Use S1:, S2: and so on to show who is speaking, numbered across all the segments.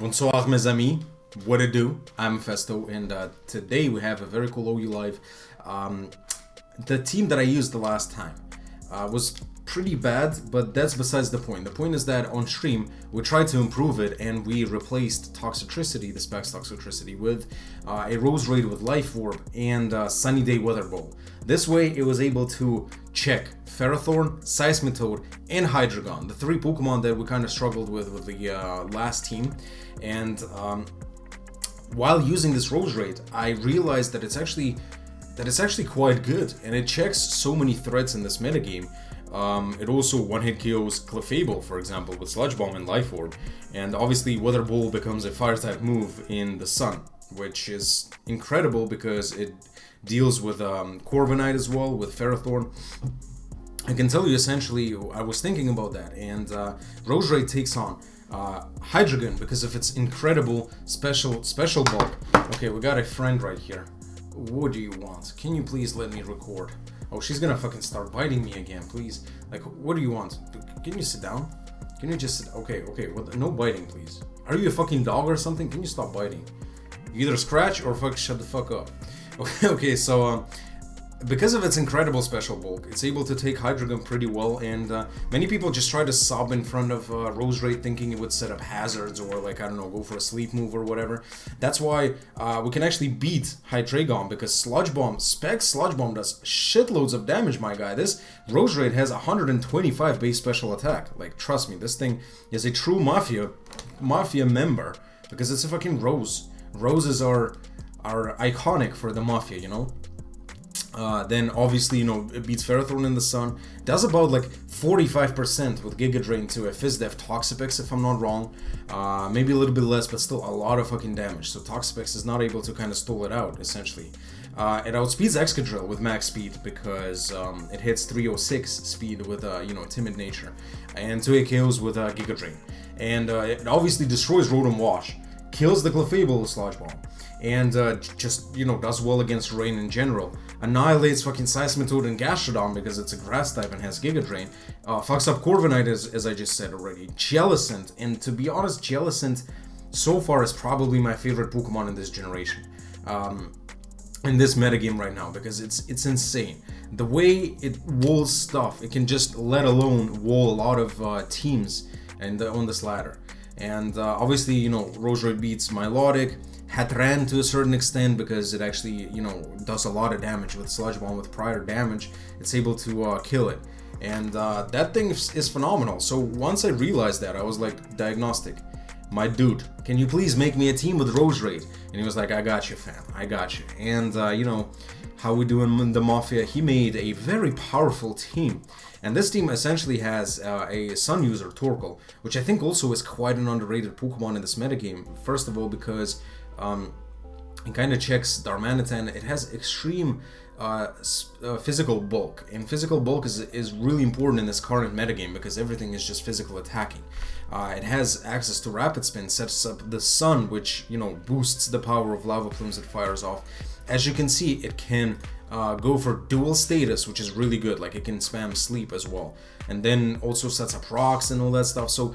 S1: Bonsoir mes amis, what it do? I'm Mefesto, and today we have a very cool OU live. The team that I used the last time was pretty bad, but that's besides the point. The point is that on stream we tried to improve it and we replaced Toxicity, the specs Toxicity, with a Roserade with Life Orb and Sunny Day Weather Bowl. This way it was able to check Ferrothorn, Seismitoad, and Hydreigon, the three Pokemon that we kind of struggled with the last team. And while using this Roserade, I realized that it's actually quite good, and it checks so many threats in this metagame. It also one-hit KOs Clefable, for example, with Sludge Bomb and Life Orb, and obviously Weather Bowl becomes a Fire-type move in the Sun, which is incredible because it deals with Corviknight as well, with Ferrothorn. I can tell you essentially, I was thinking about that, and Roserade takes on Hydreigon because of its incredible special bulk. Okay, we got a friend right here. What do you want? Can you please let me record? Oh, she's gonna fucking start biting me again, please. Like, what do you want? Can you sit down? Can you just sit? Okay, well, no biting, please. Are you a fucking dog or something? Can you stop biting? You either scratch or shut the fuck up. Okay, so because of its incredible special bulk, it's able to take Hydreigon pretty well, and many people just try to sub in front of Roserade thinking it would set up hazards or, like, I don't know, go for a sleep move or whatever. That's why we can actually beat Hydreigon, because Sludge Bomb does shitloads of damage, my guy. This Roserade has 125 base special attack. Like, trust me, this thing is a true Mafia member, because it's a fucking Rose. Roses are iconic for the Mafia, you know? Then obviously, you know, it beats Ferrothorn in the Sun. Does about like 45% with Giga Drain to a Fizdef Toxapex, if I'm not wrong. Maybe a little bit less, but still a lot of fucking damage. So Toxapex is not able to kind of stall it out, essentially. It outspeeds Excadrill with max speed because it hits 306 speed with, you know, Timid Nature. And 2 KOs with Giga Drain. And it obviously destroys Rotom Wash. Kills the Clefable with Sludge Bomb. And just, you know, does well against Rain in general. Annihilates fucking Seismitoad and Gastrodon because it's a grass type and has Giga Drain. Fucks up Corviknight, as I just said already. Jellicent, and to be honest, Jellicent so far is probably my favorite Pokemon in this generation. In this metagame right now, because it's insane. The way it walls stuff, it can just let alone wall a lot of teams and on this ladder. And obviously, you know, Roserade beats Milotic, Hatran to a certain extent because it actually, you know, does a lot of damage with Sludge Bomb. With prior damage, it's able to kill it. And that thing is phenomenal. So once I realized that, I was like, Diagnostic, my dude, can you please make me a team with Roserade? And he was like, I got you, fam, I got you. And, you know, how we doing in the Mafia, he made a very powerful team. And this team essentially has a Sun user, Torkoal, which I think also is quite an underrated Pokemon in this metagame. First of all, because it kind of checks Darmanitan. It has extreme physical bulk, and physical bulk is really important in this current metagame because everything is just physical attacking. It has access to Rapid Spin, sets up the Sun, which, you know, boosts the power of lava plumes it fires off. As you can see, it can go for dual status, which is really good. Like, it can spam sleep as well, and then also sets up rocks and all that stuff. So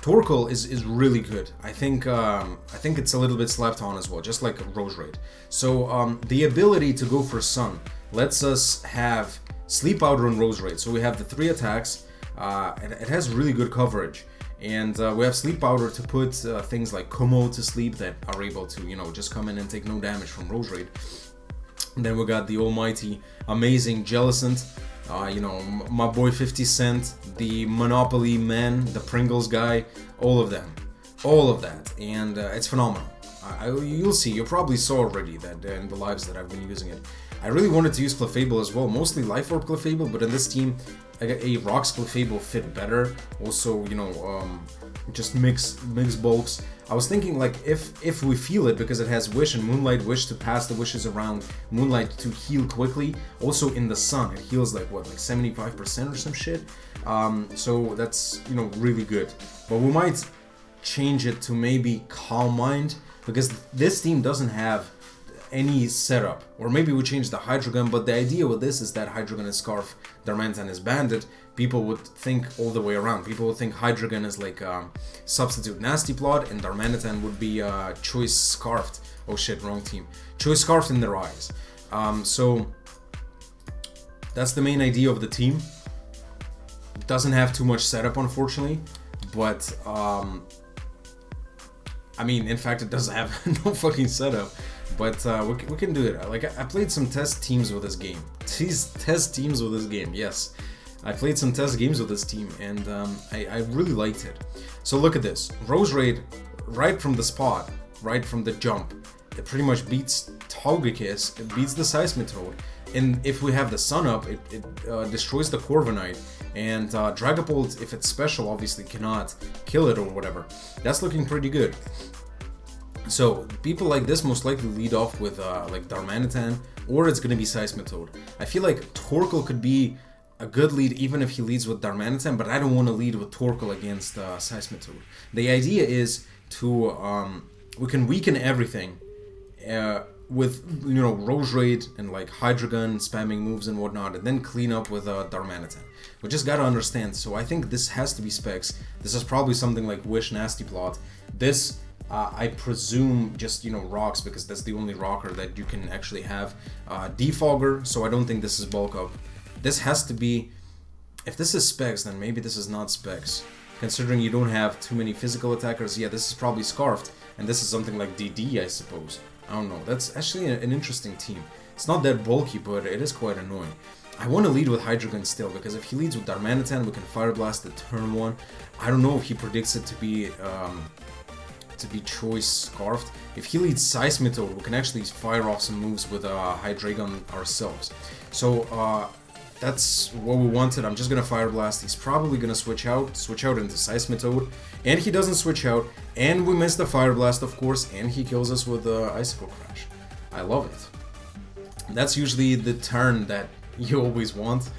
S1: Torkoal is really good. I think it's a little bit slept on as well, just like Roserade. So the ability to go for Sun lets us have Sleep Powder on Roserade. So we have the 3 attacks. It has really good coverage. And we have Sleep Powder to put things like Como to sleep that are able to, you know, just come in and take no damage from Roserade. And then we got the almighty, amazing Jellicent. You know, my boy 50 Cent, the Monopoly man, the Pringles guy, all of that, and it's phenomenal. You'll see, you probably saw already that in the lives that I've been using it. I really wanted to use Clefable as well, mostly Life Orb Clefable, but in this team, a Rocks Clefable fit better. Also, you know, just mix bulks. I was thinking, like, if we feel it, because it has Wish and Moonlight Wish to pass the wishes around, Moonlight to heal quickly. Also in the Sun, it heals like what, like 75% or some shit. So that's, you know, really good. But we might change it to maybe Calm Mind, because this team doesn't have any setup. Or maybe we change the Hydreigon, but the idea with this is that Hydreigon is Scarf, Darmanitan is Bandit. People would think all the way around. People would think Hydreigon is like substitute Nasty Plot, and Darmanitan would be Choice Scarfed. Oh shit, wrong team. Choice Scarfed in their eyes. So that's the main idea of the team. It doesn't have too much setup, unfortunately, but I mean, in fact, it doesn't have no fucking setup, but we can do it. Like, I played some test teams with this game. Test teams with this game, yes. I played some test games with this team, and I really liked it. So look at this. Roserade, right from the spot, right from the jump, it pretty much beats Togekiss, it beats the Seismitoad, and if we have the Sun up, it destroys the Corviknight, and Dragapult, if it's special, obviously cannot kill it or whatever. That's looking pretty good. So people like this most likely lead off with like Darmanitan, or it's gonna be Seismitoad. I feel like Torkoal could be a good lead even if he leads with Darmanitan, but I don't want to lead with Torkoal against Seismitoad. The idea is to we can weaken everything with, you know, Roserade and like Hydreigon spamming moves and whatnot, and then clean up with Darmanitan. We just gotta understand. So I think this has to be specs. This is probably something like Wish Nasty Plot. This I presume just, you know, rocks, because that's the only rocker that you can actually have. Defogger, so I don't think this is bulk up. This has to be, if this is specs, then maybe this is not specs. Considering you don't have too many physical attackers, yeah, this is probably Scarfed, and this is something like DD, I suppose. I don't know, that's actually an interesting team. It's not that bulky, but it is quite annoying. I want to lead with Hydreigon still, because if he leads with Darmanitan, we can Fire Blast at turn 1. I don't know if he predicts it to be Choice Scarfed. If he leads Seismitoad, we can actually fire off some moves with Hydreigon ourselves. So that's what we wanted. I'm just gonna Fire Blast. He's probably gonna switch out into Seismitoad, and he doesn't switch out, and we miss the Fire Blast, of course, and he kills us with Icicle Crash. I love it. That's usually the turn that you always want.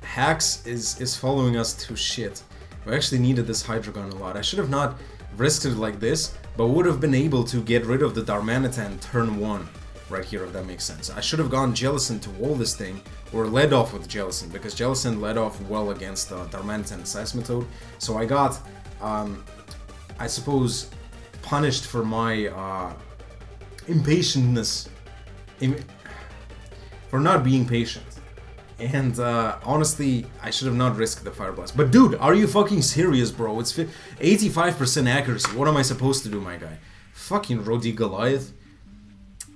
S1: Hax is following us to shit. We actually needed this Hydreigon a lot. I should have not risked it like this, but would have been able to get rid of the Darmanitan turn 1 right here, if that makes sense. I should have gone Jellicent to wall this thing, or led off with Jellicent, because Jellicent led off well against Darmanitan and Seismitoad. So I got, I suppose, punished for my impatientness, for not being patient. And honestly, I should have not risked the Fire Blast. But dude, are you fucking serious, bro? It's 85% accuracy. What am I supposed to do, my guy? Fucking Rodi Goliath.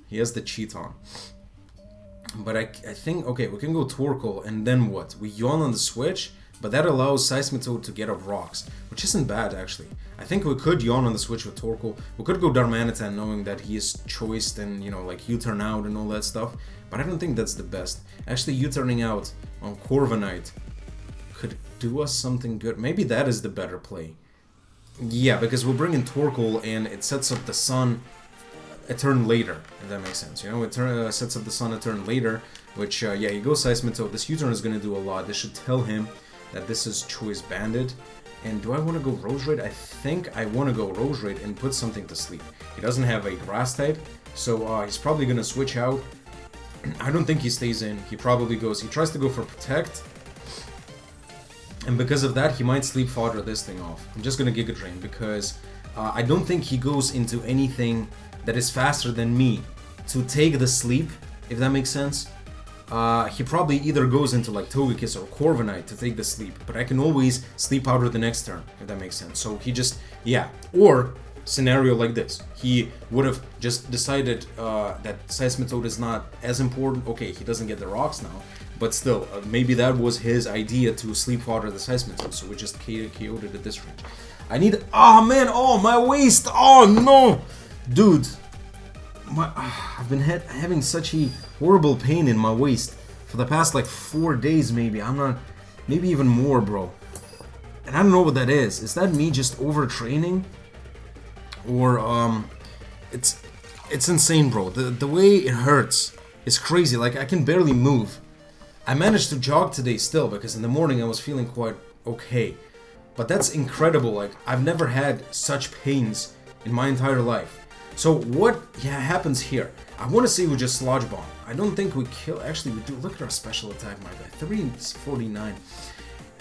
S1: He has the cheat on. But I think, okay, we can go Torkoal, and then what? We yawn on the switch, but that allows Seismitoad to get up rocks, which isn't bad, actually. I think we could yawn on the switch with Torkoal. We could go Darmanitan, knowing that he is choiced and, you know, like U-turn out and all that stuff. But I don't think that's the best. Actually, U-turning out on Corviknight could do us something good. Maybe that is the better play. Yeah, because we'll bring in Torkoal, and it sets up the Sun a turn later, if that makes sense. You know, it sets up the Sun a turn later, which, yeah, he goes Seismitoad. This U-turn is going to do a lot. This should tell him that this is Choice Bandit. And do I want to go Roserade? I think I want to go Roserade and put something to sleep. He doesn't have a Grass type, so he's probably going to switch out. I don't think he stays in. He probably goes, he tries to go for Protect. And because of that, he might Sleep Fodder this thing off. I'm just going to Giga Drain, because I don't think he goes into anything that is faster than me to take the sleep, if that makes sense. He probably either goes into like Togekiss or Corviknight to take the sleep, but I can always Sleep Powder the next turn, if that makes sense. So he just, yeah, or scenario like this, he would have just decided that Seismitoad is not as important. Okay, he doesn't get the rocks now, but still, maybe that was his idea to Sleep Fodder the Seismitoad, so we just KO'd it at this range. I need, oh man, oh my waist, oh no, dude, I've been having such a horrible pain in my waist for the past like 4 days, maybe. I'm not, maybe even more, bro. And I don't know what that is. Is that me just overtraining? Or it's insane, bro. The way it hurts is crazy. Like, I can barely move. I managed to jog today still, because in the morning I was feeling quite okay. But that's incredible. Like, I've never had such pains in my entire life. So what happens here? I want to say we just Sludge Bomb. I don't think we kill... Actually, we do. Look at our special attack, my guy. 349.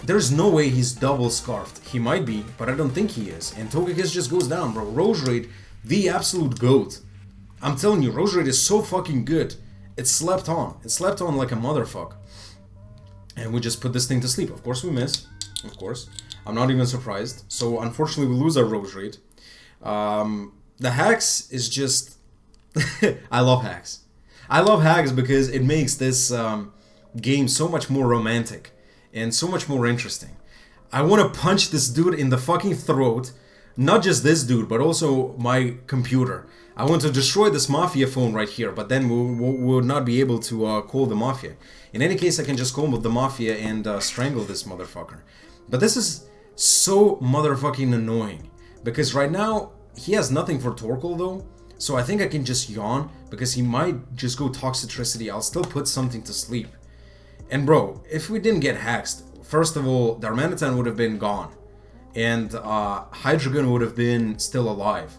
S1: There's no way he's double scarfed. He might be, but I don't think he is. And Togekiss just goes down, bro. Roserade, the absolute GOAT. I'm telling you, Roserade is so fucking good. It slept on. It slept on like a motherfucker. And we just put this thing to sleep. Of course we miss. Of course. I'm not even surprised. So unfortunately we lose our Roserade. The Hacks is just... I love Hacks. I love Hacks because it makes this game so much more romantic. And so much more interesting. I want to punch this dude in the fucking throat. Not just this dude, but also my computer. I want to destroy this Mafia phone right here, but then we will not be able to call the Mafia. In any case, I can just call the Mafia and strangle this motherfucker. But this is so motherfucking annoying. Because right now, he has nothing for Torkoal though. So I think I can just yawn, because he might just go Toxicity. I'll still put something to sleep. And bro, if we didn't get hexed, first of all, Darmanitan would have been gone. And Hydreigon would have been still alive.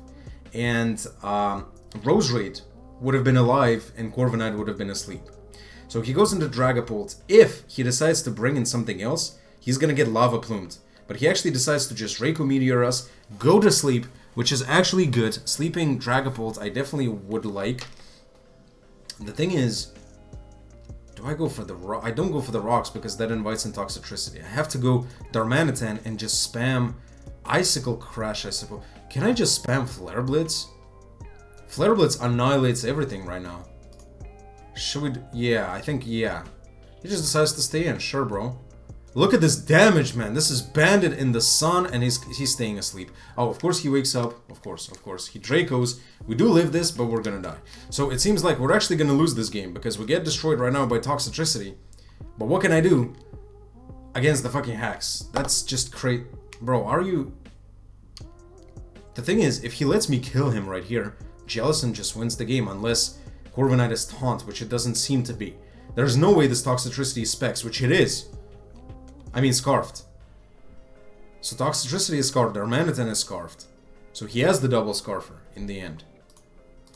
S1: And Roserade would have been alive and Corviknight would have been asleep. So he goes into Dragapult. If he decides to bring in something else, he's gonna get Lava Plumed. But he actually decides to just Draco Meteor us, go to sleep, which is actually good. Sleeping Dragapult I definitely would like. The thing is, do I go for the rock? I don't go for the rocks because that invites in Toxicity. I have to go Darmanitan and just spam Icicle Crash, I suppose. Can I just spam Flare Blitz? Flare Blitz annihilates everything right now. Should we... Yeah, I think, yeah. He just decides to stay in. Sure, bro. Look at this damage, man. This is Bandit in the sun and he's staying asleep. Oh, of course he wakes up. Of course. He Dracos. We do live this, but we're gonna die. So it seems like we're actually gonna lose this game because we get destroyed right now by Toxicity. But what can I do against the fucking Hacks? That's just crazy. Bro, are you... The thing is, if he lets me kill him right here, Jellicent just wins the game unless Corviknight is Taunt, which it doesn't seem to be. There's no way this Toxicity is Specs, which it is. I mean, Scarfed. So Toxicity is Scarfed, Darmanitan is Scarfed. So he has the double Scarfer in the end.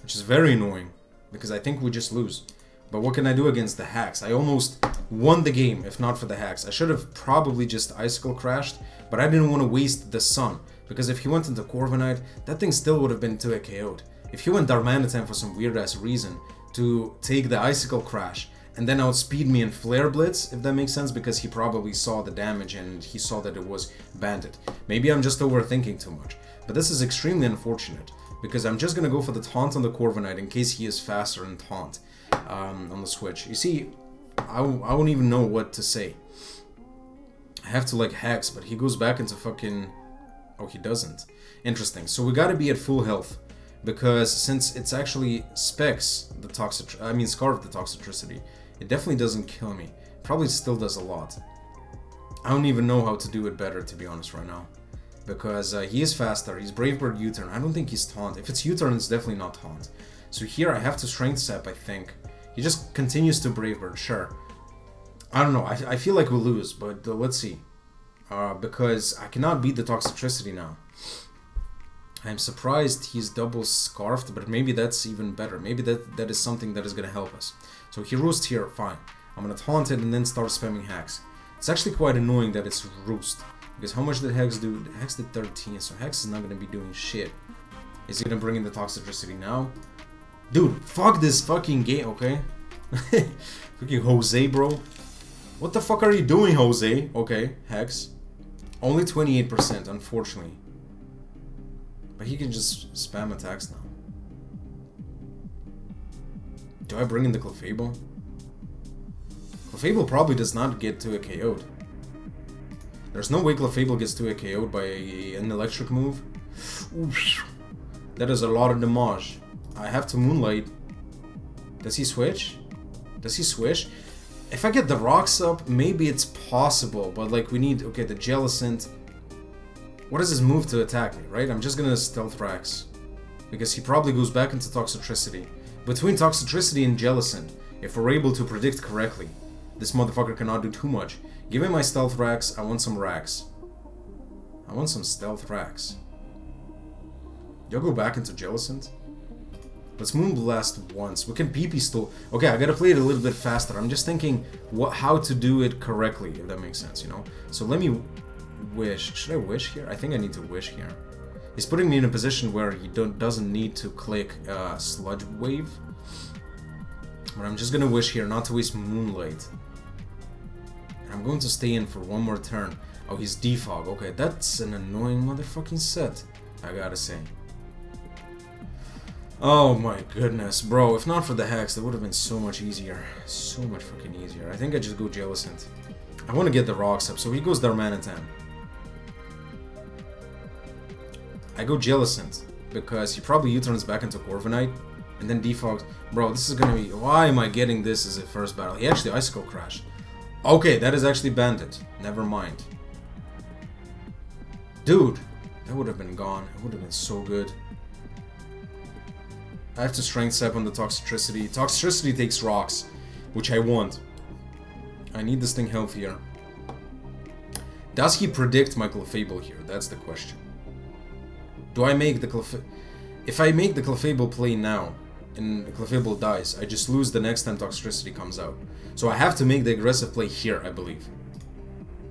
S1: Which is very annoying, because I think we just lose. But what can I do against the Hacks? I almost won the game, if not for the Hacks. I should have probably just Icicle Crashed, but I didn't want to waste the Sun. Because if he went into Corviknight, that thing still would have been 2 KO'd. If he went Darmanitan for some weird-ass reason to take the Icicle Crash, and then outspeed me in Flare Blitz, if that makes sense, because he probably saw the damage and he saw that it was Bandit. Maybe I'm just overthinking too much. But this is extremely unfortunate, because I'm just gonna go for the Taunt on the Corviknight in case he is faster in Taunt on the Switch. You see, I won't even know what to say. I have to like Hex, but he goes back into fucking... Oh, he doesn't. Interesting. So we gotta be at full health. Because since it's actually Specs, the Scarf the Toxicity, it definitely doesn't kill me. Probably still does a lot. I don't even know how to do it better, to be honest, right now. Because he is faster. He's Brave Bird U-turn. I don't think he's Taunt. If it's U-turn, it's definitely not Taunt. So here I have to Strength Sap, I think. He just continues to Brave Bird, sure. I don't know. I feel like we'll lose, but let's see. Because I cannot beat the Toxicity now. I'm surprised he's double Scarfed, but maybe that's even better. Maybe that is something that is going to help us. So he Roost here, fine. I'm going to Taunt it and then start spamming Hex. It's actually quite annoying that it's Roost. Because how much did Hex do? Hex did 13, so Hex is not going to be doing shit. Is he going to bring in the Toxicity now? Dude, fuck this fucking game, okay? Fucking Jose, bro. What the fuck are you doing, Jose? Okay, Hex. Only 28%, unfortunately. But he can just spam attacks now. Do I bring in the Clefable? Clefable probably does not get to a KO'd. There's no way Clefable gets to a KO'd by an electric move. Oof. That is a lot of damage. I have to Moonlight. Does he switch? Does he switch? If I get the rocks up, maybe it's possible. But like we need... Okay, the Jellicent... What is his move to attack me, right? I'm just gonna Stealth Rax. Because he probably goes back into Toxicity. Between Toxicity and Jellicent, if we're able to predict correctly, this motherfucker cannot do too much. Give me my Stealth Rax, I want some Rax. I want some Stealth Rax. Do I go back into Jellicent? Let's Moonblast once. We can PP still. Okay, I gotta play it a little bit faster. I'm just thinking how to do it correctly, if that makes sense, you know? So let me wish. Should I wish here? I think I need to wish here. He's putting me in a position where he doesn't need to click Sludge Wave. But I'm just gonna wish here not to waste Moonlight. And I'm going to stay in for one more turn. Oh, he's Defog. Okay, that's an annoying motherfucking set, I gotta say. Oh my goodness, bro. If not for the Hex, that would have been so much easier. So much fucking easier. I think I just go Jellicent. I want to get the rocks up, so he goes Darmanitan. I go Jellicent, because he probably U-turns back into Corviknight, and then defogs. Bro, this is gonna be... Why am I getting this as a first battle? He actually Icicle crashed. Okay, that is actually Bandit. Never mind. Dude, that would have been gone. It would have been so good. I have to Strength Step on the Toxicity. Toxicity takes rocks, which I want. I need this thing healthier. Does he predict my Clefable here? That's the question. Do I make the Clefable... If I make the Clefable play now, and the Clefable dies, I just lose the next time Toxicity comes out. So I have to make the aggressive play here, I believe.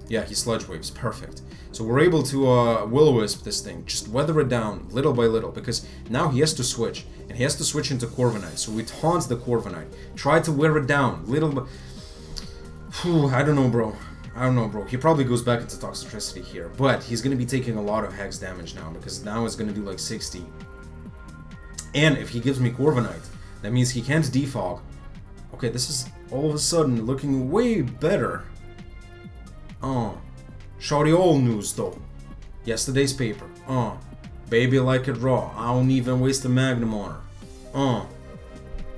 S1: Yeah, he Sludge Waves. Perfect. So we're able to Will-O-Wisp this thing. Just weather it down, little by little, because now he has to switch. And he has to switch into Corviknight. So we taunt the Corviknight. Try to wear it down, little by... I don't know, bro. I don't know, bro. He probably goes back into Toxicity here. But he's going to be taking a lot of Hex damage now, because now it's going to do like 60. And if he gives me Corviknight, that means he can't defog. Okay, this is all of a sudden looking way better. Shorty old news though. Yesterday's paper. Baby like it raw. I don't even waste a Magnum on her.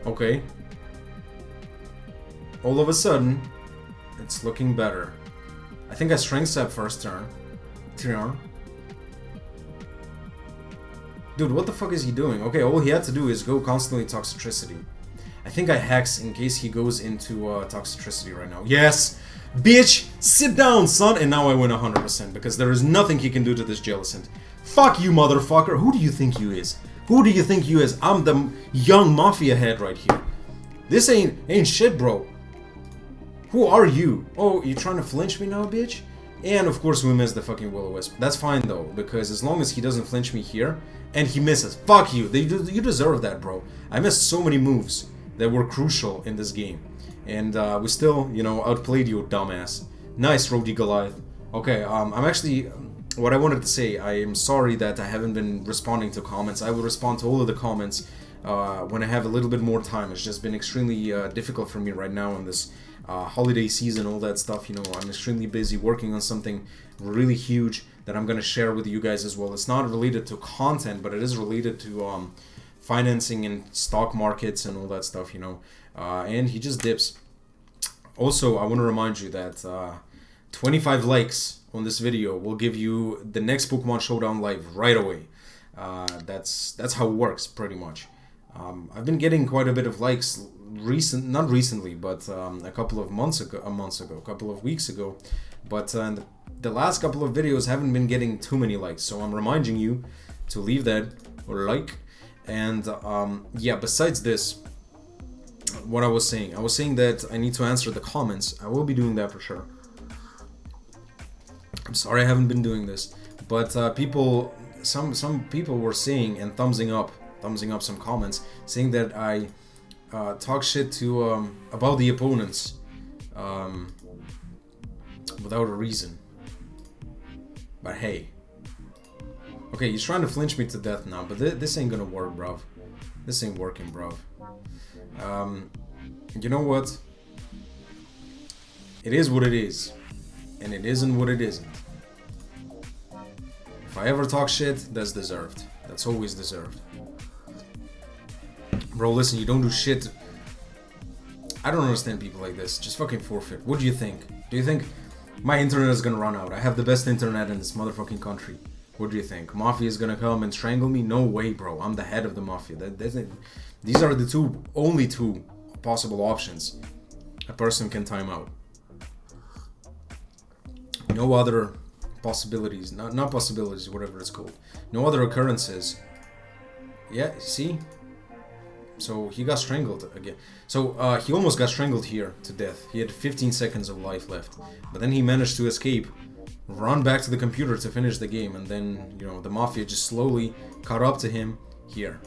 S1: Okay. All of a sudden, it's looking better. I think I Strength Step first turn. Dude, what the fuck is he doing? Okay, all he had to do is go constantly Toxicity. I think I Hex in case he goes into Toxicity right now. Yes! Bitch! Sit down, son! And now I win 100% because there is nothing he can do to this Jellicent. Fuck you, motherfucker! Who do you think you is? Who do you think you is? I'm the young Mafia head right here. This ain't shit, bro. Who are you? Oh, you trying to flinch me now, bitch? And of course we missed the fucking Will-O-Wisp. That's fine though, because as long as he doesn't flinch me here, and he misses. Fuck you! You deserve that, bro. I missed so many moves that were crucial in this game. And we still, you know, outplayed you, dumbass. Nice, Roadie Goliath. Okay, I'm actually... What I wanted to say, I am sorry that I haven't been responding to comments. I will respond to all of the comments when I have a little bit more time. It's just been extremely difficult for me right now in this holiday season, all that stuff. You know, I'm extremely busy working on something really huge that I'm going to share with you guys as well. It's not related to content, but it is related to financing and stock markets and all that stuff, you know. And he just dips. Also, I want to remind you that 25 likes on this video will give you the next Pokemon Showdown live right away. That's how it works, pretty much. I've been getting quite a bit of likes not recently, but a couple of months ago, a couple of weeks ago. But the last couple of videos haven't been getting too many likes, so I'm reminding you to leave that like. And yeah, besides this, what I was saying that I need to answer the comments. I will be doing that for sure. I'm sorry I haven't been doing this, but some people were saying and thumbsing up some comments saying that I talk shit to about the opponents without a reason. But hey, okay, he's trying to flinch me to death now, but this ain't gonna work, bruv. This ain't working, bruv. You know what? It is what it is, and it isn't what it isn't. If I ever talk shit, that's deserved. That's always deserved. Bro, listen, you don't do shit. I don't understand people like this. Just fucking forfeit. What do you think? Do you think my internet is gonna run out? I have the best internet in this motherfucking country. What do you think? Mafia is gonna come and strangle me? No way, bro. I'm the head of the Mafia. These are the only two possible options a person can time out. No other possibilities. Not possibilities, whatever it's called. No other occurrences. Yeah, see? So he got strangled again. So he almost got strangled here to death. He had 15 seconds of life left. But then he managed to escape, run back to the computer to finish the game, and then, you know, the Mafia just slowly caught up to him here.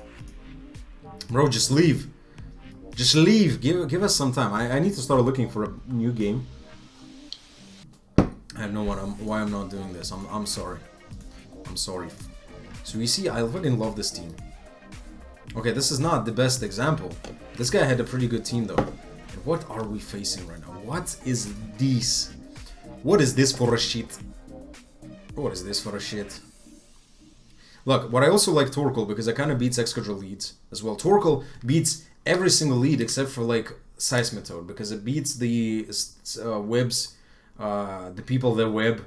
S1: Bro, just leave. Just leave. Give us some time. I need to start looking for a new game. I don't know why I'm not doing this. I'm sorry. I'm sorry. So you see, I fucking love this team. Okay, this is not the best example. This guy had a pretty good team though. What are we facing right now? What is this? What is this for a shit? What is this for a shit? Look, what I also like Torkoal because it kind of beats Excadrill leads as well. Torkoal beats every single lead except for like Seismitoad because it beats the webs, the people that web.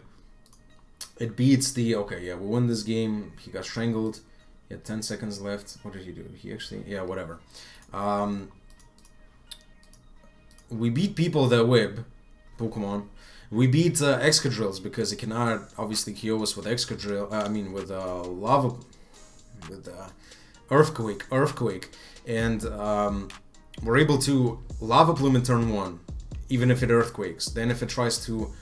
S1: It beats the... Okay, yeah, we won this game. He got strangled. He had 10 seconds left. What did he do? He actually... Yeah, whatever. We beat people that web. Pokemon. We beat Excadrills because it cannot obviously KO us with Excadrill. I mean, with Lava... With Earthquake. And we're able to Lava Plume in turn 1. Even if it Earthquakes. Then if it tries to...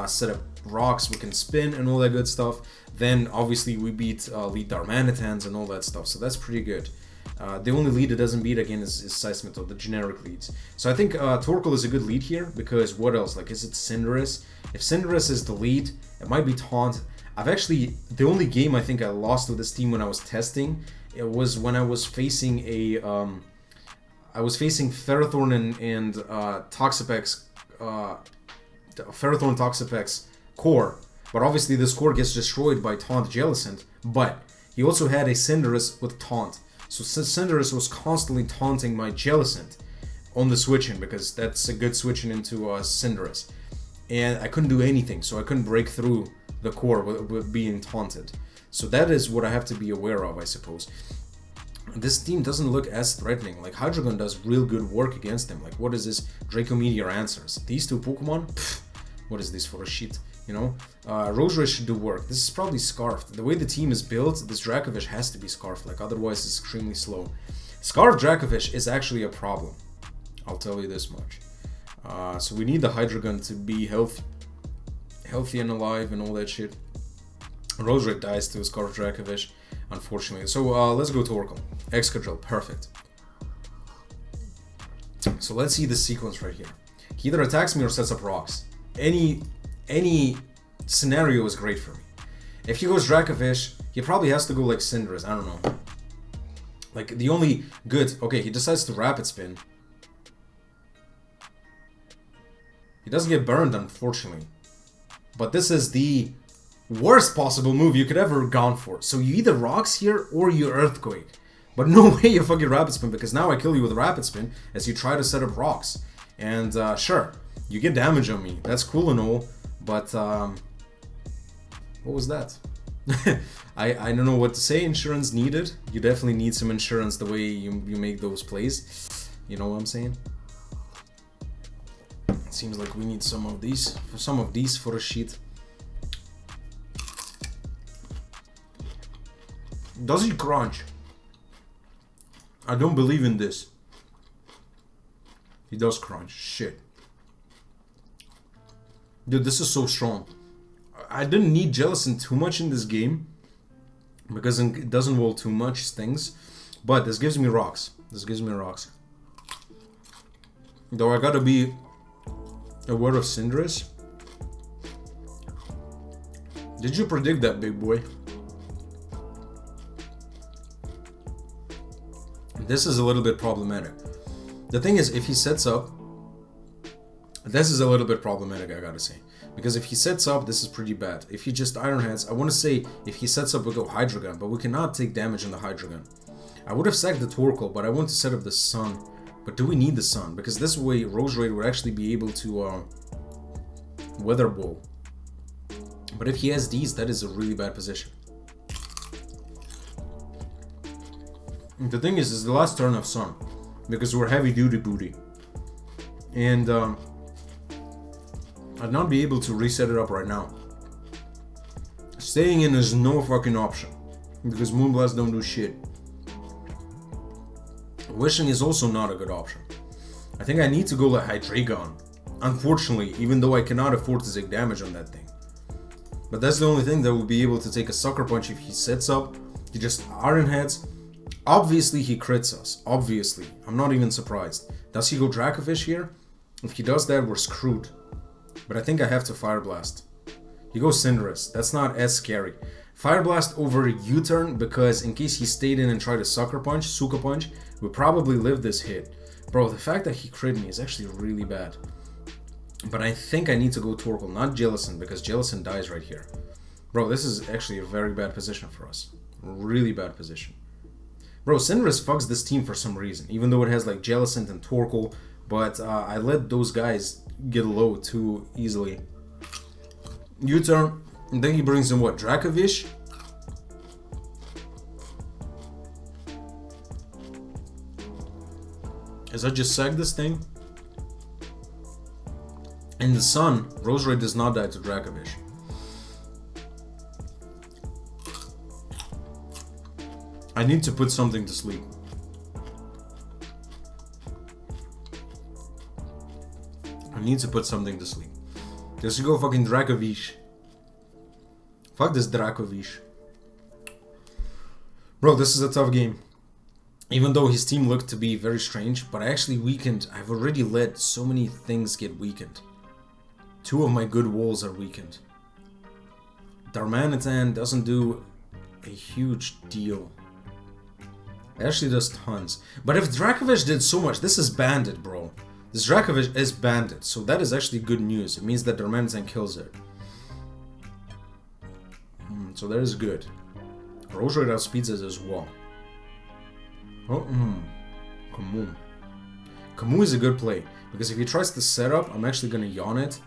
S1: set up rocks, we can spin and all that good stuff. Then obviously we beat lead Darmanitans and all that stuff, so that's pretty good. The only lead it doesn't beat again is Seismitoad, the generic leads. So I think Torkoal is a good lead here because what else? Like, is it Cinderace? If Cinderace is the lead, it might be Taunt. I've actually, the only game I think I lost with this team when I was testing, it was when I was facing a, I was facing Ferrothorn and Toxapex. Ferrothorn Toxapex core, but obviously this core gets destroyed by Taunt Jellicent, but he also had a Cinderace with Taunt, so Cinderace was constantly taunting my Jellicent on the switch-in, because that's a good switch-in into Cinderace, and I couldn't do anything, so I couldn't break through the core with being taunted. So that is what I have to be aware of, I suppose. This team doesn't look as threatening. Like, Hydreigon does real good work against them. Like, what is this? Draco Meteor answers. These two Pokemon? Pfft, what is this for a shit? You know? Roserade should do work. This is probably Scarfed. The way the team is built, this Dracovish has to be Scarfed. Like, otherwise it's extremely slow. Scarfed Dracovish is actually a problem. I'll tell you this much. So we need the Hydreigon to be healthy and alive and all that shit. Roserade dies to Scarfed Dracovish, unfortunately. So let's go to Torkoal. Excadrill, perfect. So let's see the sequence right here. He either attacks me or sets up rocks. Any scenario is great for me. If he goes Dracovish, he probably has to go like Cinderace, I don't know. Like, the only good... Okay, he decides to Rapid Spin. He doesn't get burned, unfortunately. But this is the worst possible move you could ever have gone for. So you either rocks here or you Earthquake. But no way you fucking Rapid Spin, because now I kill you with Rapid Spin as you try to set up rocks. And sure, you get damage on me. That's cool and all, but what was that? I don't know what to say. Insurance needed. You definitely need some insurance the way you make those plays. You know what I'm saying? It seems like we need some of these for a sheet. Does he crunch? I don't believe in this. He does crunch. Shit. Dude, this is so strong. I didn't need Jellicent too much in this game, because it doesn't roll too much stings. But this gives me rocks. This gives me rocks. Though I gotta be aware of Cinderace. Did you predict that, big boy? This is a little bit problematic. The thing is, if he sets up... This is a little bit problematic, I gotta say. Because if he sets up, this is pretty bad. If he just Iron Hands, I want to say, if he sets up, we go Hydreigon, but we cannot take damage on the Hydreigon. I would have sacked the Torkoal, but I want to set up the Sun. But do we need the Sun? Because this way, Roserade would actually be able to Weather Ball. But if he has these, that is a really bad position. The thing is the last turn of Sun, because we're heavy duty booty, and I'd not be able to reset it up right now. Staying in is no fucking option, because Moonblast don't do shit. Wishing is also not a good option. I think I need to go like Hydreigon. Unfortunately, even though I cannot afford to take damage on that thing. But that's the only thing that will be able to take a Sucker Punch if he sets up. He just Iron Heads. Obviously he crits us. Obviously. I'm not even surprised. Does he go Dracovish here? If he does that, we're screwed. But I think I have to Fire Blast. He goes Cinderace. That's not as scary. Fire Blast over U-turn because in case he stayed in and tried a Sucker Punch, we probably live this hit. Bro, the fact that he crit me is actually really bad. But I think I need to go Torkoal, not Jellicent, because Jellicent dies right here. Bro, this is actually a very bad position for us. Really bad position. Bro, Cinderace fucks this team for some reason, even though it has like Jellicent and Torkoal, but I let those guys get low too easily. U-turn, and then he brings in what, Dracovish? As I just sagged this thing? In the sun, Roserade does not die to Dracovish. I need to put something to sleep. I need to put something to sleep. Just go fucking Dracovish. Fuck this Dracovish. Bro, this is a tough game. Even though his team looked to be very strange, but I actually weakened. I've already let so many things get weakened. 2 of my good walls are weakened. Darmanitan doesn't do a huge deal. It actually does tons. But if Dracovish did so much, this is banded, bro. This Dracovish is banded, so that is actually good news. It means that Darmanitan kills it. So that is good. Roserade outspeeds it as well. Oh, Kamu. Kamu is a good play, because if he tries to set up, I'm actually gonna yawn it.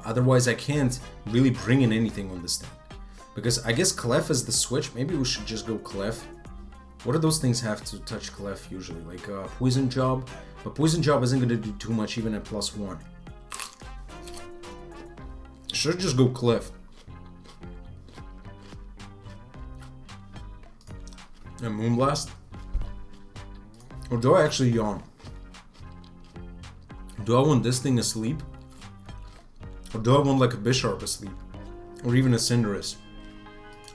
S1: Otherwise I can't really bring in anything on this thing. Because I guess Clef is the switch. Maybe we should just go Clef. What do those things have to touch Clef usually? Like Poison Job? But Poison Job isn't gonna do too much even at +1. Should just go Clef. And Moonblast? Or do I actually yawn? Do I want this thing asleep? Or do I want like a Bisharp asleep? Or even a Cinderace?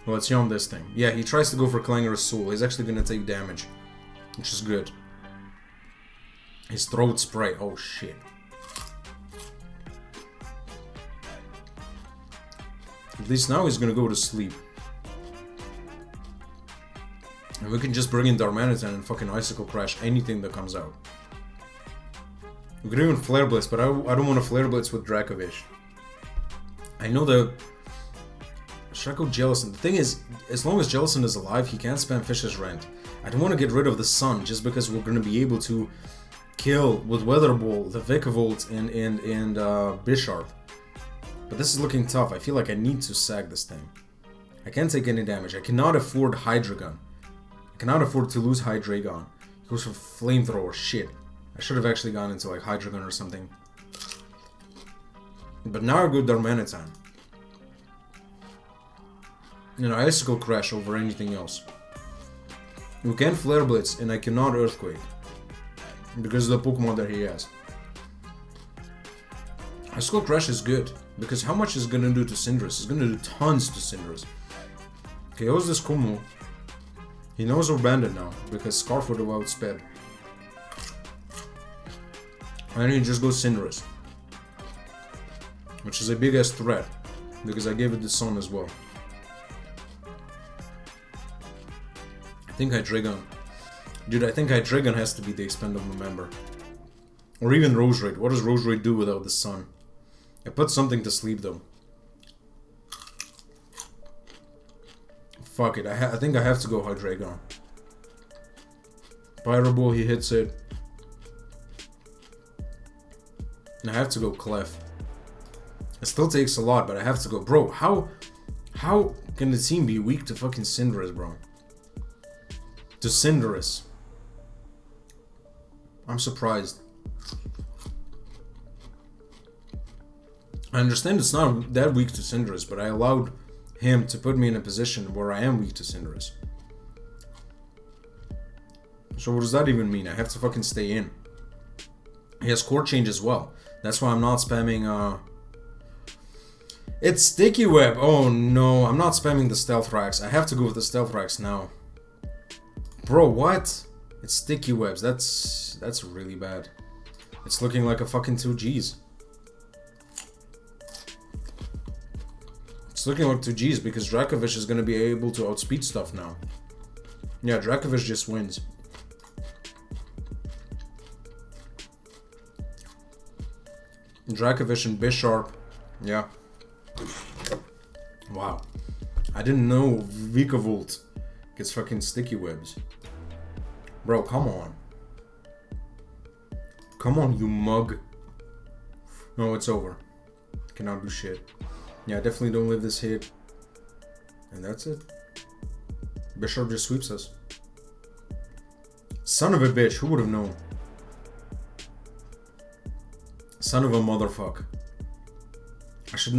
S1: Well, let's yawn this thing. Yeah, he tries to go for Clangorous Soul. He's actually gonna take damage. Which is good. His Throat Spray. Oh shit. At least now he's gonna go to sleep. And we can just bring in Darmanitan and fucking Icicle Crash anything that comes out. We could even Flare Blitz, but I don't want to Flare Blitz with Dracovish. I know that... Should I go Jellicent? The thing is, as long as Jellicent is alive, he can't spam Fish's Rent. I don't want to get rid of the Sun just because we're going to be able to kill with Weather Ball, the Vikavolt, and Bisharp. But this is looking tough. I feel like I need to sag this thing. I can't take any damage. I cannot afford Hydreigon. I cannot afford to lose Hydreigon. He goes for Flamethrower. Shit. I should have actually gone into like Hydreigon or something. But now I go Darmanitan. You know, Icicle Crash over anything else. We can Flare Blitz and I cannot Earthquake. Because of the Pokemon that he has. Icicle Crash is good. Because how much is it gonna do to Cinderace? It's gonna do tons to Cinderace. Okay, how's this Kumu? He knows we're banded now. Because Scarf would have outsped. And he just goes Cinderace. Which is a big ass threat. Because I gave it the Sun as well. I think Hydreigon. Dude, I think Hydreigon has to be the expendable member. Or even Roserade. What does Roserade do without the Sun? I put something to sleep though. Fuck it, I think I have to go Hydreigon. Pyro Ball, he hits it. And I have to go Clef. It still takes a lot, but I have to go. Bro, how can the team be weak to fucking Cinderace, bro? To Cinderace. I'm surprised. I understand it's not that weak to Cinderace, but I allowed him to put me in a position where I am weak to Cinderace. So what does that even mean? I have to fucking stay in. He has core change as well. That's why I'm not spamming, It's Sticky Web! Oh no, I'm not spamming the Stealth Racks. I have to go with the Stealth Racks now. Bro, what? It's Sticky Webs. That's really bad. It's looking like a fucking 2Gs. It's looking like 2Gs because Dracovish is gonna be able to outspeed stuff now. Yeah, Dracovish just wins. Dracovish and Bisharp. Yeah. Wow. I didn't know Vikavolt gets fucking Sticky Webs. Bro, come on. Come on, you mug. No, it's over. Cannot do shit. Yeah, definitely don't live this hit. And that's it. Bisharp just sweeps us. Son of a bitch, who would have known? Son of a motherfucker. I should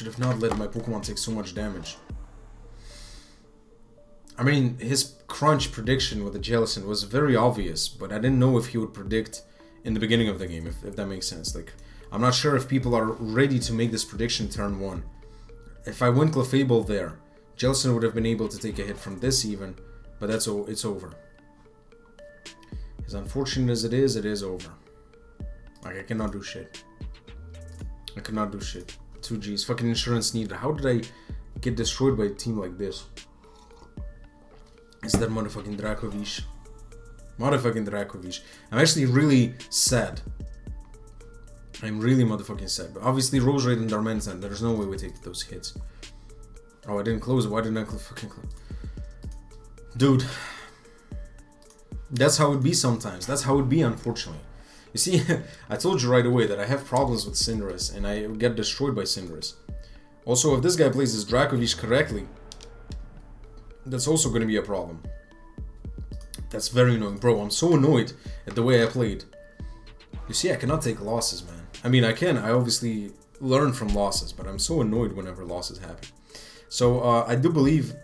S1: have not let my Pokemon take so much damage. I mean, his crunch prediction with the Jellicent was very obvious, but I didn't know if he would predict in the beginning of the game, if that makes sense. Like, I'm not sure if people are ready to make this prediction turn 1. If I went Clefable there, Jellicent would have been able to take a hit from this even, but it's over. As unfortunate as it is over. Like, I cannot do shit. I cannot do shit. 2Gs. Fucking insurance needed. How did I get destroyed by a team like this? Is that motherfucking Dracovish? Motherfucking Dracovish. I'm actually really sad. I'm really motherfucking sad. But obviously Roserade and Darmanitan, there's no way we take those hits. Oh, I didn't close it. Why didn't I fucking close? Dude. That's how it be sometimes. That's how it be, unfortunately. You see, I told you right away that I have problems with Cinderace, and I get destroyed by Cinderace. Also, if this guy plays his Dracovish correctly, that's also going to be a problem. That's very annoying. Bro, I'm so annoyed at the way I played. You see, I cannot take losses, man. I mean, I can. I obviously learn from losses, but I'm so annoyed whenever losses happen. So, I do believe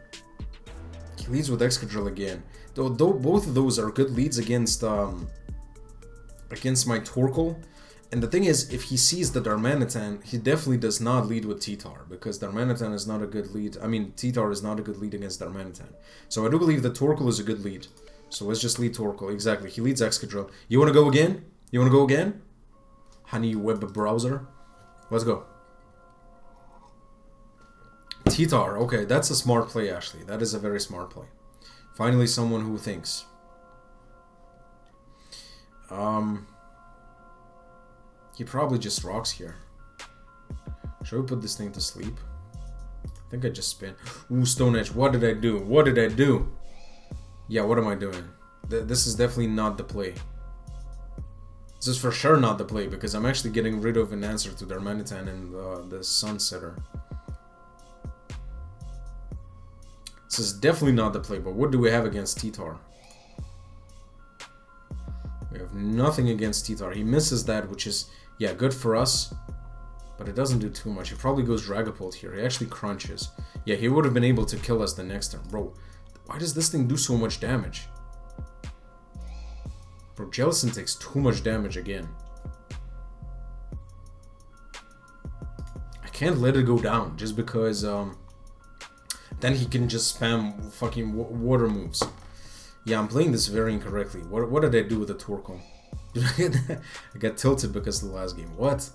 S1: he leads with Excadrill again. Though both of those are good leads against my Torkoal. And the thing is, if he sees the Darmanitan, he definitely does not lead with T-Tar, because Darmanitan is not a good lead. I mean, T-Tar is not a good lead against Darmanitan. So I do believe that Torkoal is a good lead. So let's just lead Torkoal. Exactly, he leads Excadrill. You wanna go again? You wanna go again? Honey web browser? Let's go. T-Tar, okay, that's a smart play, actually. That is a very smart play. Finally, someone who thinks. He probably just rocks here. Should we put this thing to sleep? I think I just spin. Ooh, Stone Edge. What did I do? What did I do? Yeah, what am I doing? This is definitely not the play. This is for sure not the play, because I'm actually getting rid of an answer to Darmanitan and the Sunsetter. This is definitely not the play, but what do we have against T-Tar? We have nothing against T-Tar. He misses that, which is, yeah, good for us. But it doesn't do too much. He probably goes Dragapult here. He actually crunches. Yeah, he would have been able to kill us the next turn. Bro, why does this thing do so much damage? Bro, Jellicent takes too much damage again. I can't let it go down just because then he can just spam fucking water moves. Yeah, I'm playing this very incorrectly. What did I do with the Torkoal? I got tilted because of the last game. What?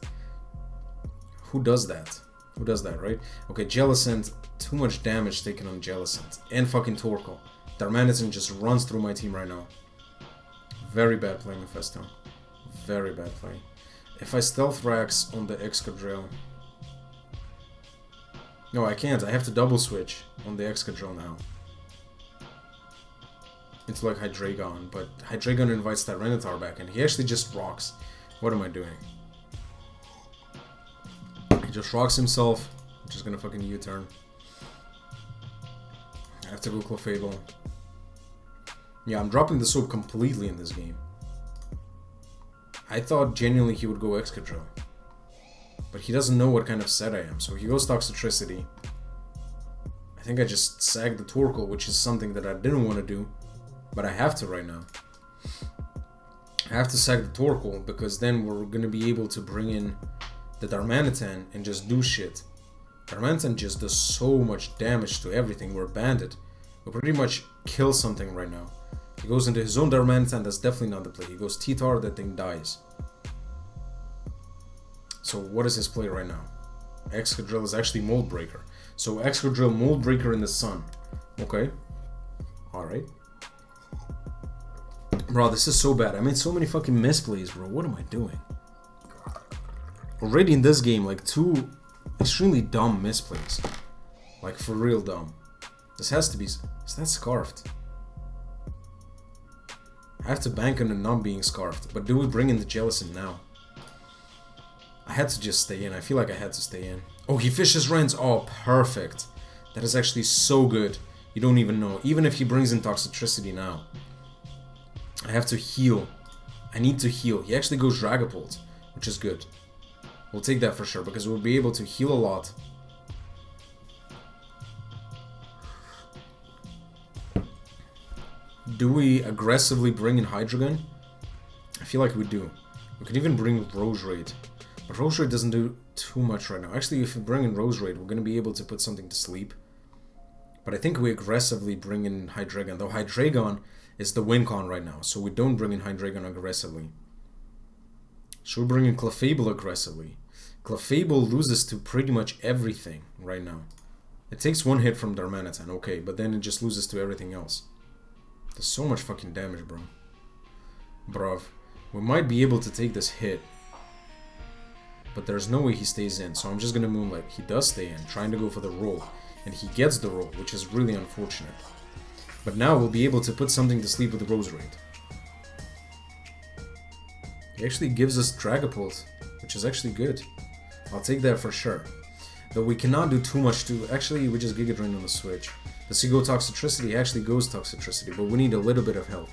S1: Who does that? Who does that, right? Okay, Jellicent. Too much damage taken on Jellicent. And fucking Torkoal. Darmanitan just runs through my team right now. Very bad play, Mefesto. Very bad play. If I Stealth Rax on the Excadrill... No, I can't. I have to double switch on the Excadrill now. Into like Hydreigon, but Hydreigon invites Tyranitar back and he actually just rocks. What am I doing? He just rocks himself. I'm just gonna fucking U-turn. I have to go Clefable. Yeah, I'm dropping the soap completely in this game. I thought genuinely he would go Excadrill. But he doesn't know what kind of set I am, so he goes Toxtricity. I think I just sagged the Torkoal, which is something that I didn't want to do. But I have to right now. I have to sack the Torkoal because then we're gonna be able to bring in the Darmanitan and just do shit. Darmanitan just does so much damage to everything. We're banded. We pretty much kill something right now. He goes into his own Darmanitan, that's definitely not the play. He goes T-Tar, that thing dies. So what is his play right now? Excadrill is actually Mold Breaker. So Excadrill, Mold Breaker in the sun. Okay. Alright. Bro, this is so bad. I made so many fucking misplays, bro. What am I doing? Already in this game, like 2 extremely dumb misplays. Like for real dumb. This has to be... Is that Scarfed? I have to bank on it not being Scarfed. But do we bring in the Jellicent now? I had to just stay in. I feel like I had to stay in. Oh, he fishes Rens. Oh, perfect. That is actually so good. You don't even know. Even if he brings in Toxicity now. I have to heal. I need to heal. He actually goes Dragapult, which is good. We'll take that for sure, because we'll be able to heal a lot. Do we aggressively bring in Hydreigon? I feel like we do. We can even bring Roserade. But Roserade doesn't do too much right now. Actually, if we bring in Roserade, we're going to be able to put something to sleep. But I think we aggressively bring in Hydreigon, though Hydreigon is the win con right now, so we don't bring in Hydreigon aggressively. Should we bring in Clefable aggressively? Clefable loses to pretty much everything right now. It takes 1 hit from Darmanitan, okay, but then it just loses to everything else. There's so much fucking damage, bro. Bruv. We might be able to take this hit. But there's no way he stays in, so I'm just gonna Moonlight. He does stay in, trying to go for the roll. And he gets the roll, which is really unfortunate. But now we'll be able to put something to sleep with the Roserade. He actually gives us Dragapult, which is actually good. I'll take that for sure. Though we cannot do too much to... Actually, we just Giga Drain on the switch. Does he go Toxicity? He actually goes Toxicity, but we need a little bit of health.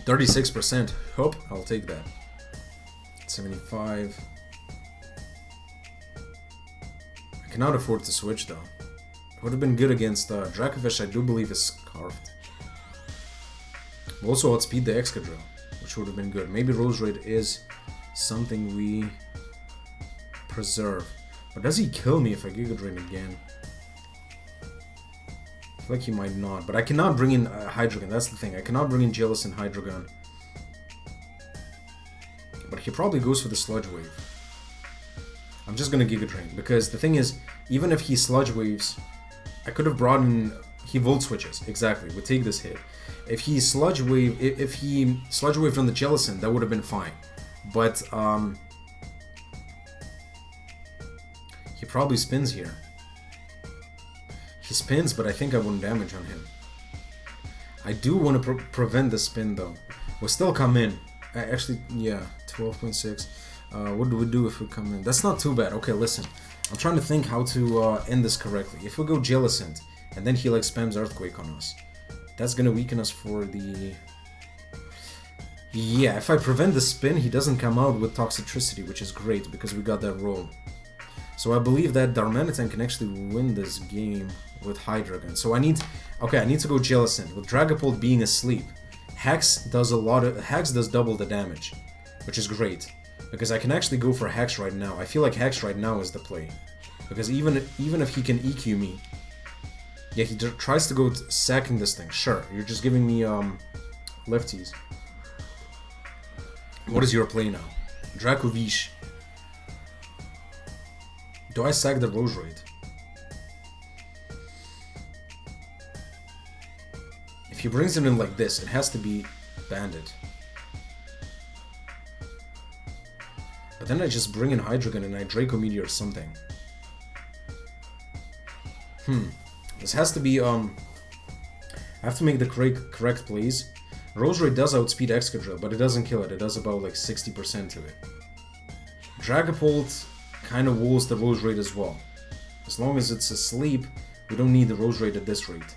S1: 36%. Hope, I'll take that. 75. I cannot afford to switch though. It would have been good against Dracovish, I do believe is Scarfed. We'll also outspeed the Excadrill, which would have been good. Maybe Roserade is something we preserve. But does he kill me if I Giga Drain again? I feel like he might not. But I cannot bring in Hydreigon, that's the thing. I cannot bring in Jellicent Hydreigon. But he probably goes for the Sludge Wave. I'm just gonna Giga Drain, because the thing is, even if he Sludge Waves, I could have brought in... He Volt Switches, exactly, we take this hit. If he Sludge Wave... If he Sludge Waved on the Jellicent, that would have been fine. But, he probably spins here. He spins, but I think I wouldn't damage on him. I do want to prevent the spin, though. We'll still come in. Actually, yeah, 12.6. What do we do if we come in? That's not too bad. Okay, listen. I'm trying to think how to end this correctly. If we go Jellicent, and then he like spams Earthquake on us, that's gonna weaken us for the... Yeah, if I prevent the spin, he doesn't come out with Toxicity, which is great, because we got that roll. So I believe that Darmanitan can actually win this game with Hydreigon. So I need... Okay, I need to go Jellicent, with Dragapult being asleep. Hex does double the damage, which is great. Because I can actually go for Hex right now. I feel like Hex right now is the play. Because even if he can EQ me... Yeah, he tries to go sacking this thing. Sure, you're just giving me lefties. What is your play now? Dracovish. Do I sack the Roserade? If he brings it in like this, it has to be banded. But then I just bring in Hydreigon and I Draco Meteor or something. This has to be, I have to make the correct plays. Roserade does outspeed Excadrill, but it doesn't kill it. It does about like 60% to it. Dragapult kind of walls the Roserade as well. As long as it's asleep, we don't need the Roserade at this rate.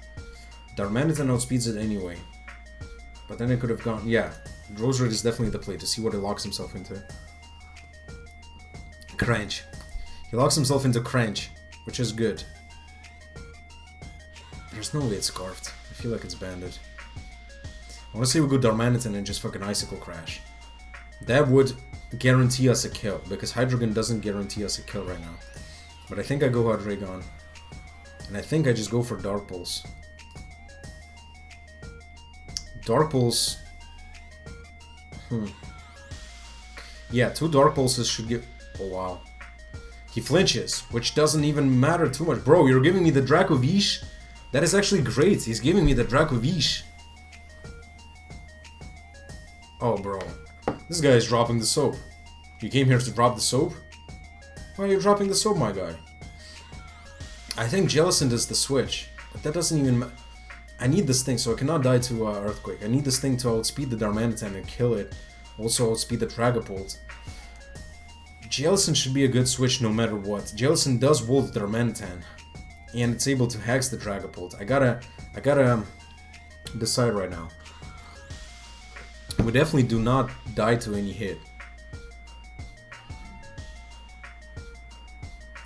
S1: Darmanitan outspeeds it anyway. But then it could have gone... Yeah, Roserade is definitely the play to see what it locks himself into. Crunch. He locks himself into Crunch, which is good. There's no way it's scarfed. I feel like it's banded. I want to say we go Darmanitan and just fucking Icicle Crash. That would guarantee us a kill, because Hydreigon doesn't guarantee us a kill right now. But I think I go Hydreigon. And I think I just go for Dark Pulse. Dark Pulse... Yeah, 2 Dark Pulses should give... Oh, wow. He flinches, which doesn't even matter too much. Bro, you're giving me the Dracovish? That is actually great. He's giving me the Dracovish. Oh, bro. This guy is dropping the soap. You came here to drop the soap? Why are you dropping the soap, my guy? I think Jellicent is the switch, but that doesn't even... I need this thing, so I cannot die to Earthquake. I need this thing to outspeed the Darmanitan and kill it. Also outspeed the Dragapult. Jellicent should be a good switch no matter what. Jellicent does Wolf Darmanitan, and it's able to hex the Dragapult. I gotta decide right now. We definitely do not die to any hit.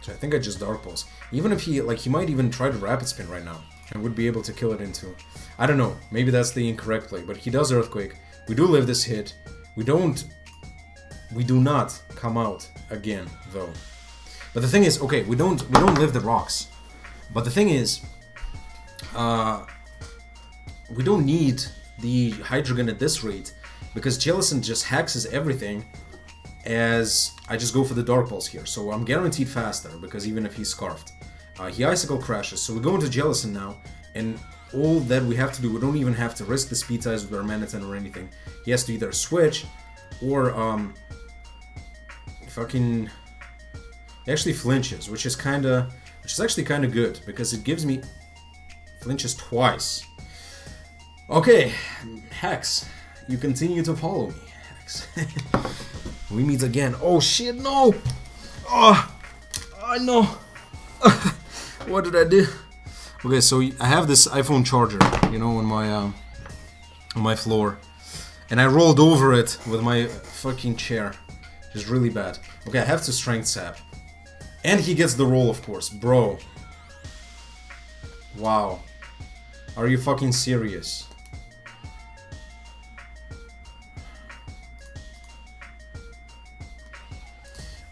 S1: So I think I just Dark Pulse. Even if he might even try to Rapid Spin right now and would be able to kill it into... I don't know, maybe that's the incorrect play, but he does Earthquake. We do live this hit. We do not come out again, though. But the thing is, okay, we don't live the rocks. But the thing is, we don't need the Hydreigon at this rate, because Jellicent just hexes everything as I just go for the Dark Pulse here. So I'm guaranteed faster, because even if he's Scarfed. He Icicle crashes, so we go into Jellicent now, and all that we have to do, we don't even have to risk the speed size with our Darmanitan or anything. He has to either switch, or fucking... He actually flinches, which is actually kinda good, because it gives me... Flinches twice. Okay, Hex, you continue to follow me, Hex. We meet again. Oh shit, no! Oh, I know. What did I do? Okay, so I have this iPhone charger, you know, on my floor, and I rolled over it with my fucking chair, which is really bad. Okay, I have to Strength Sap, and he gets the roll, of course, bro. Wow, are you fucking serious?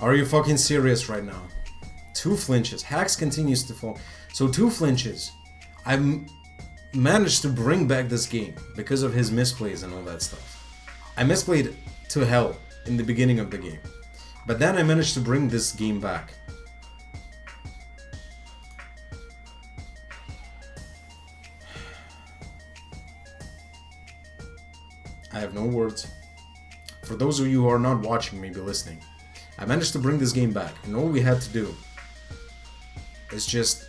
S1: Are you fucking serious right now? 2 flinches. Hax continues to fall. So 2 flinches. I've managed to bring back this game because of his misplays and all that stuff. I misplayed to hell in the beginning of the game. But then I managed to bring this game back. I have no words. For those of you who are not watching, maybe listening, I managed to bring this game back, and all we had to do is just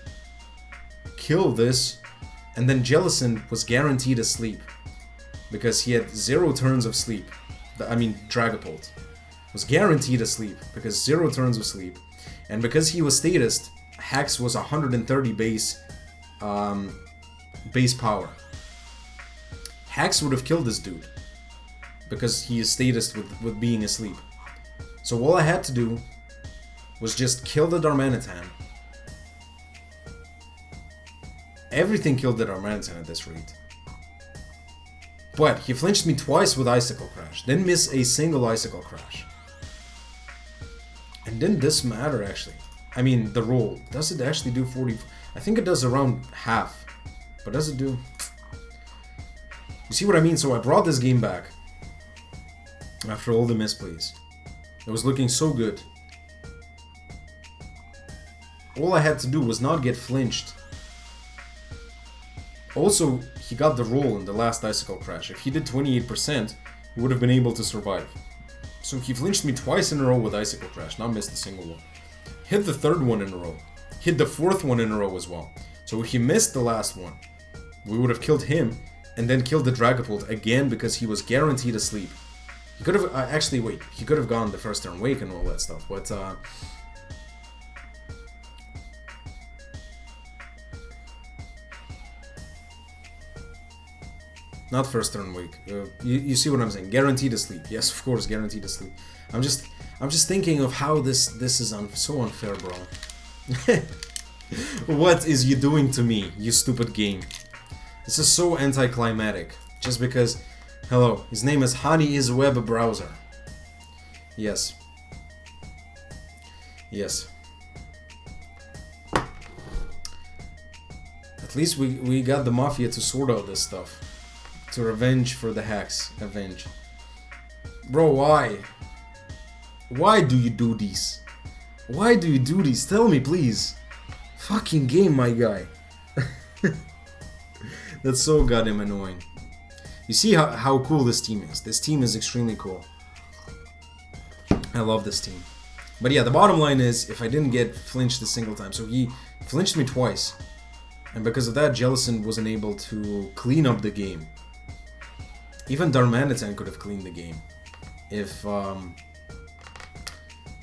S1: kill this, and then Jellicent was guaranteed a sleep, because he had 0 turns of sleep. Dragapult was guaranteed a sleep, because 0 turns of sleep, and because he was statist, Hex was 130 base power. Hex would have killed this dude, because he is statist with being asleep. So all I had to do was just kill the Darmanitan. Everything killed the Darmanitan at this rate. But he flinched me twice with Icicle Crash. Didn't miss a single Icicle Crash. And didn't this matter, actually? I mean, the roll. Does it actually do 40? I think it does around half. But does it do... You see what I mean? So I brought this game back. After all the misplays. It was looking so good. All I had to do was not get flinched. Also, he got the roll in the last Icicle Crash. If he did 28%, he would have been able to survive. So he flinched me twice in a row with Icicle Crash, not missed a single one. Hit the 3rd one in a row. Hit the 4th one in a row as well. So if he missed the last one, we would have killed him, and then killed the Dragapult again because he was guaranteed asleep. He could have, actually wait, he could have gone the first turn wake and all that stuff, but not first turn wake. You see what I'm saying? Guaranteed asleep. Yes, of course, guaranteed asleep. I'm just thinking of how this is so unfair, bro. What is you doing to me, you stupid game? This is so anticlimactic. Just because... Hello, his name is Honey is Web Browser. Yes. Yes. At least we got the Mafia to sort out this stuff. To revenge for the hacks. Avenge. Bro, why? Why do you do these? Why do you do these? Tell me, please. Fucking game, my guy. That's so goddamn annoying. You see how cool this team is. This team is extremely cool. I love this team. But yeah, the bottom line is, if I didn't get flinched a single time, so he flinched me twice. And because of that, Jellison wasn't able to clean up the game. Even Darmanitan could have cleaned the game. If, yeah,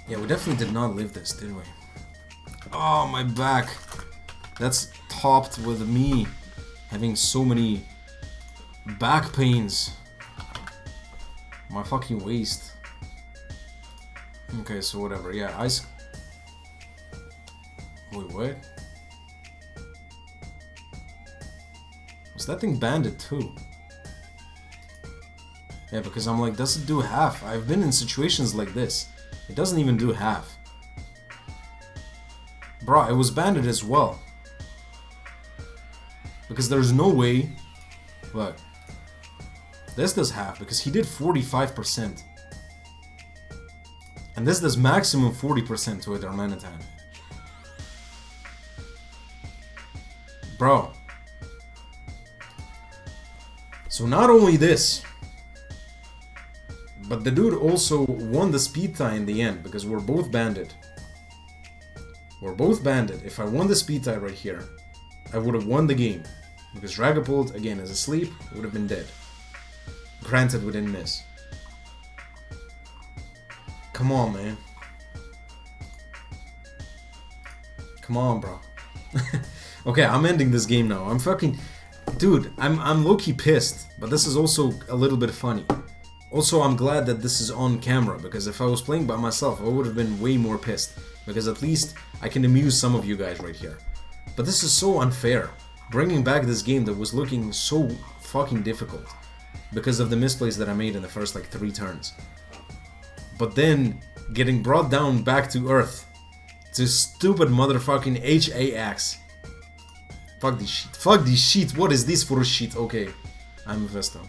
S1: we definitely did not live this, did we? Oh, my back. That's topped with me having so many back pains. My fucking waist. Okay, so whatever. Yeah, ice. Wait, what? Was that thing banded too? Yeah, because I'm like, does it do half? I've been in situations like this. It doesn't even do half. Bro, it was banded as well. Because there's no way... Look. This does half, because he did 45%. And this does maximum 40% to a Darmanitan. Bro. So not only this, but the dude also won the speed tie in the end, because we're both banded. We're both banded. If I won the speed tie right here, I would have won the game. Because Dragapult, again, is asleep, would have been dead. Granted, we didn't miss. Come on, man. Come on, bro. Okay, I'm ending this game now. I'm fucking... Dude, I'm low-key pissed, but this is also a little bit funny. Also, I'm glad that this is on camera, because if I was playing by myself, I would have been way more pissed. Because at least I can amuse some of you guys right here. But this is so unfair. Bringing back this game that was looking so fucking difficult. Because of the misplays that I made in the first, like, 3 turns. But then, getting brought down back to Earth. To stupid motherfucking HAX. Fuck this shit. Fuck this shit. What is this for a shit? Okay. I'm Mefesto.